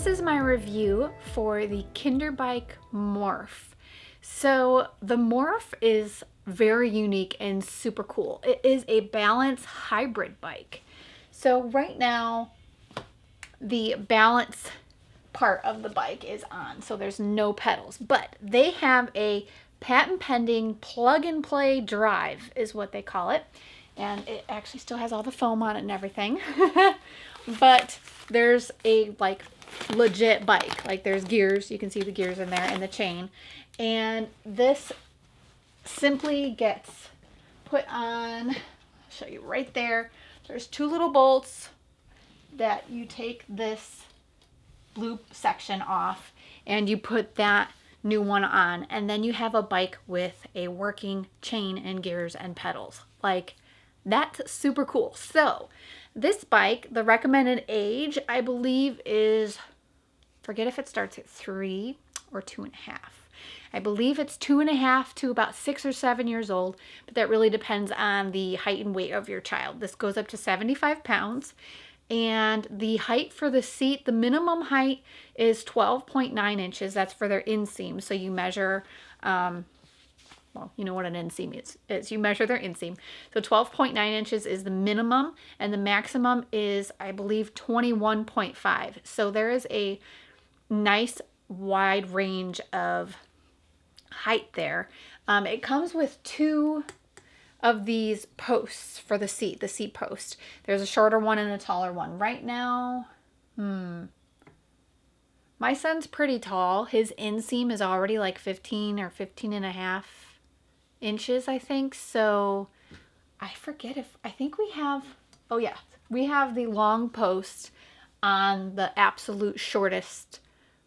this is my review for the Kinderbike Morph. So the Morph is very unique and super cool. It is a balance hybrid bike. So right now, the balance part of the bike is on, so there's no pedals, but they have a patent pending plug and play drive is what they call it, and it actually still has all the foam on it and everything. But there's a like legit bike, like there's gears, you can see the gears in there and the chain, and this simply gets put on. I'll show you right there. There's two little bolts that you take this blue section off and you put that new one on, and then you have a bike with a working chain and gears and pedals. Like, that's super cool. So this bike, the recommended age, I believe is, forget if it starts at 3 or 2.5. I believe it's 2.5 to about 6 or 7 years old, but that really depends on the height and weight of your child. This goes up to 75 pounds. And the height for the seat, the minimum height is 12.9 inches. That's for their inseam. So you measure, well, you know what an inseam is. You measure their inseam. So 12.9 inches is the minimum, and the maximum is, I believe, 21.5. So there is a nice wide range of height there. It comes with two of these posts for the seat post. There's a shorter one and a taller one. Right now, my son's pretty tall. His inseam is already like 15 or 15.5 inches, I think. So I forget if, I think we have, oh yeah, we have the long post on the absolute shortest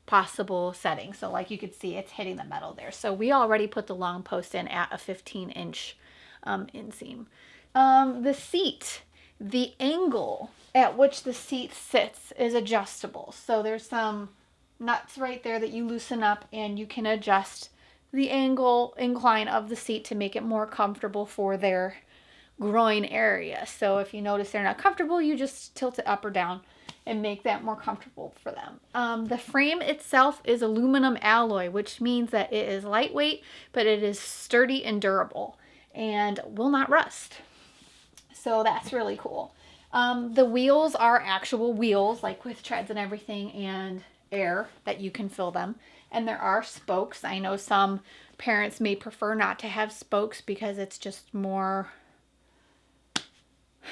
possible setting. So like you could see, it's hitting the metal there. So we already put the long post in at a 15-inch inseam. The seat, the angle at which the seat sits is adjustable. So there's some nuts right there that you loosen up, and you can adjust the incline of the seat to make it more comfortable for their groin area. So if you notice they're not comfortable, you just tilt it up or down and make that more comfortable for them. The frame itself is aluminum alloy, which means that it is lightweight, but it is sturdy and durable and will not rust. So that's really cool. The wheels are actual wheels, like with treads and everything, and air that you can fill them. And there are spokes. I know some parents may prefer not to have spokes because it's just more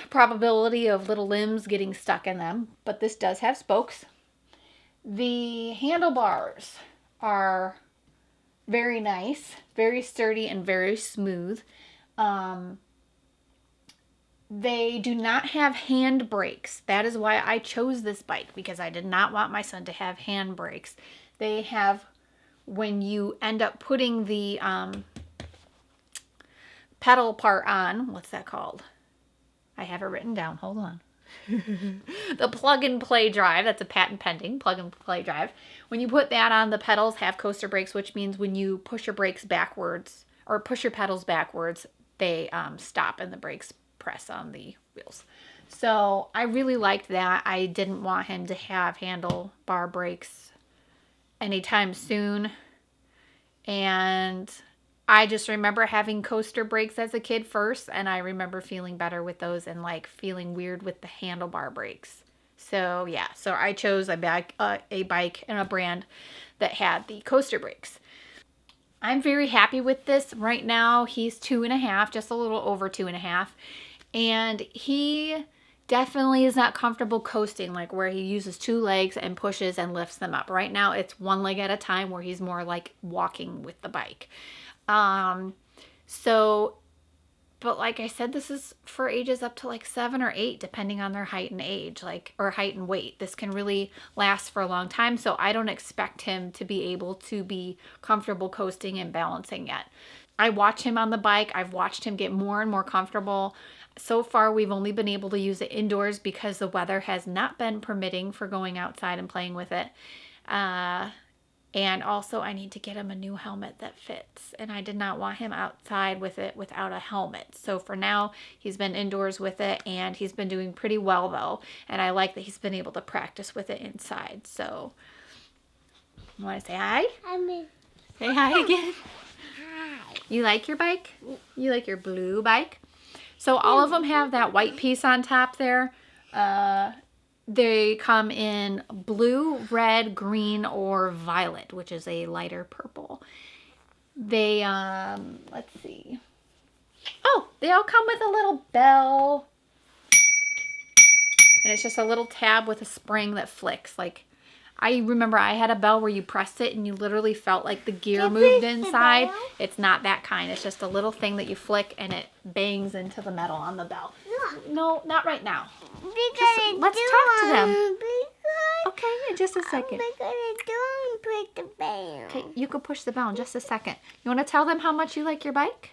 probability of little limbs getting stuck in them, but this does have spokes. The handlebars are very nice, very sturdy, and very smooth. They do not have hand brakes. That is why I chose this bike, because I did not want my son to have hand brakes. They have, when you end up putting the pedal part on, what's that called? I have it written down. Hold on. The plug and play drive. That's a patent pending plug and play drive. When you put that on, the pedals have coaster brakes, which means when you push your brakes backwards or push your pedals backwards, they stop and the brakes press on the wheels. So I really liked that. I didn't want him to have handlebar brakes anytime soon. And I just remember having coaster brakes as a kid first, and I remember feeling better with those and like feeling weird with the handlebar brakes. So yeah, so I chose a bike and a brand that had the coaster brakes. I'm very happy with this. Right now he's 2.5, just a little over 2.5, and he definitely is not comfortable coasting, like where he uses two legs and pushes and lifts them up. Right now it's one leg at a time, where he's more like walking with the bike. But like I said, this is for ages up to like 7 or 8, depending on their height and age, or height and weight. This can really last for a long time. So I don't expect him to be able to be comfortable coasting and balancing yet. I watch him on the bike. I've watched him get more and more comfortable. So far, we've only been able to use it indoors because the weather has not been permitting for going outside and playing with it. And also I need to get him a new helmet that fits. And I did not want him outside with it without a helmet. So for now, he's been indoors with it and he's been doing pretty well though. And I like that he's been able to practice with it inside. So, you want to say hi? Say hi again. Hi. You like your bike? You like your blue bike? So all of them have that white piece on top there. They come in blue, red, green, or violet, which is a lighter purple. They, let's see. Oh, they all come with a little bell. And it's just a little tab with a spring that flicks. Like, I remember I had a bell where you pressed it and you literally felt like the gear moved inside. It's not that kind. It's just a little thing that you flick and it bangs into the metal on the bell. No, not right now. Let's talk to them. Okay, in just a second. Okay, you can push the bell in just a second. You want to tell them how much you like your bike?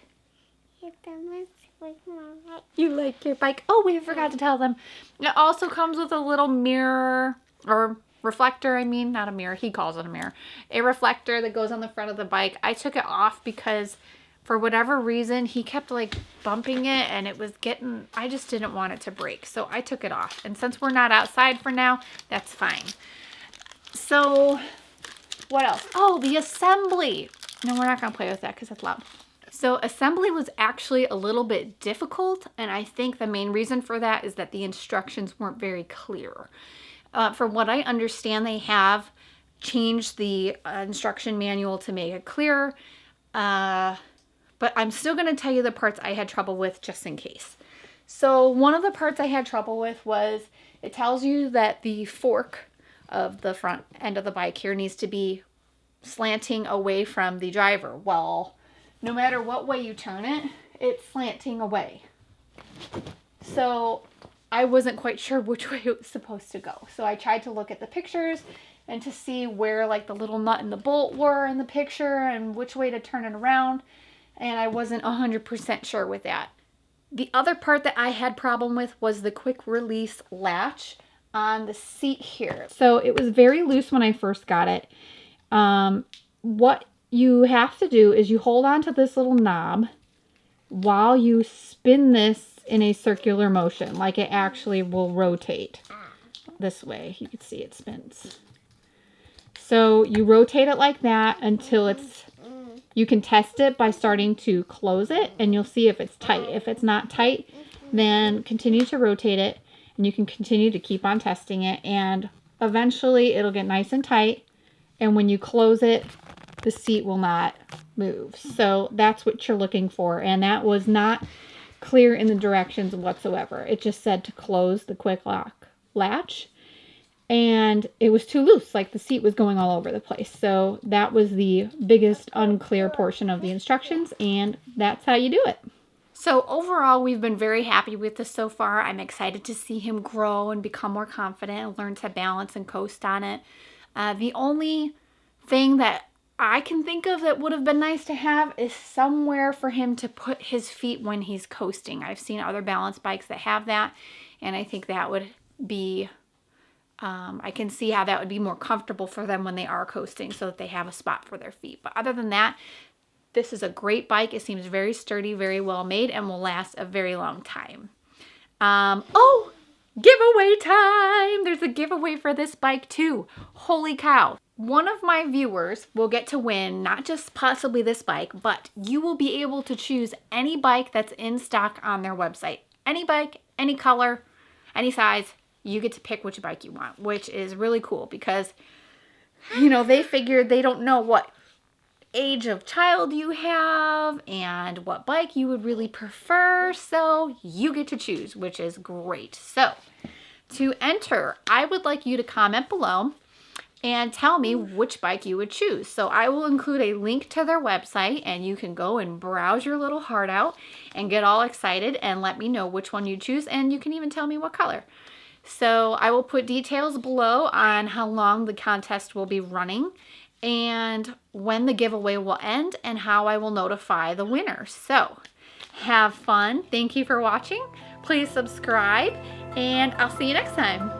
You like your bike? Oh, we forgot to tell them. It also comes with a little mirror or reflector. I mean, not a mirror. He calls it a mirror. A reflector that goes on the front of the bike. I took it off because for whatever reason, he kept like bumping it and it was getting, I just didn't want it to break. So I took it off. And since we're not outside for now, that's fine. So what else? Oh, the assembly. No, we're not going to play with that because that's loud. So assembly was actually a little bit difficult. And I think the main reason for that is that the instructions weren't very clear. From what I understand, they have changed the instruction manual to make it clearer. But I'm still going to tell you the parts I had trouble with just in case. So one of the parts I had trouble with was it tells you that the fork of the front end of the bike here needs to be slanting away from the driver. Well, no matter what way you turn it, it's slanting away. So I wasn't quite sure which way it was supposed to go. So I tried to look at the pictures and to see where like the little nut and the bolt were in the picture and which way to turn it around. And I wasn't 100% sure with that. The other part that I had problem with was the quick release latch on the seat here. So it was very loose when I first got it. What you have to do is you hold on to this little knob while you spin this in a circular motion, like it actually will rotate this way. You can see it spins. So you rotate it like that until it's, you can test it by starting to close it and you'll see if it's tight. If it's not tight, then continue to rotate it and you can continue to keep on testing it and eventually it'll get nice and tight. And when you close it, the seat will not move. So that's what you're looking for. And that was not clear in the directions whatsoever. It just said to close the quick lock latch. And it was too loose, like the seat was going all over the place. So that was the biggest unclear portion of the instructions, and that's how you do it. So overall, we've been very happy with this so far. I'm excited to see him grow and become more confident and learn to balance and coast on it. The only thing that I can think of that would have been nice to have is somewhere for him to put his feet when he's coasting. I've seen other balance bikes that have that, and I think that would be... I can see how that would be more comfortable for them when they are coasting so that they have a spot for their feet. But other than that, this is a great bike. It seems very sturdy, very well made, and will last a very long time. Oh, giveaway time! There's a giveaway for this bike too. Holy cow. One of my viewers will get to win not just possibly this bike, but you will be able to choose any bike that's in stock on their website. Any bike, any color, any size. You get to pick which bike you want, which is really cool because, you know, they figured they don't know what age of child you have and what bike you would really prefer. So you get to choose, which is great. So to enter, I would like you to comment below and tell me which bike you would choose. So I will include a link to their website and you can go and browse your little heart out and get all excited and let me know which one you choose. And you can even tell me what color. So I will put details below on how long the contest will be running and when the giveaway will end and how I will notify the winner. So have fun. Thank you for watching. Please subscribe and I'll see you next time.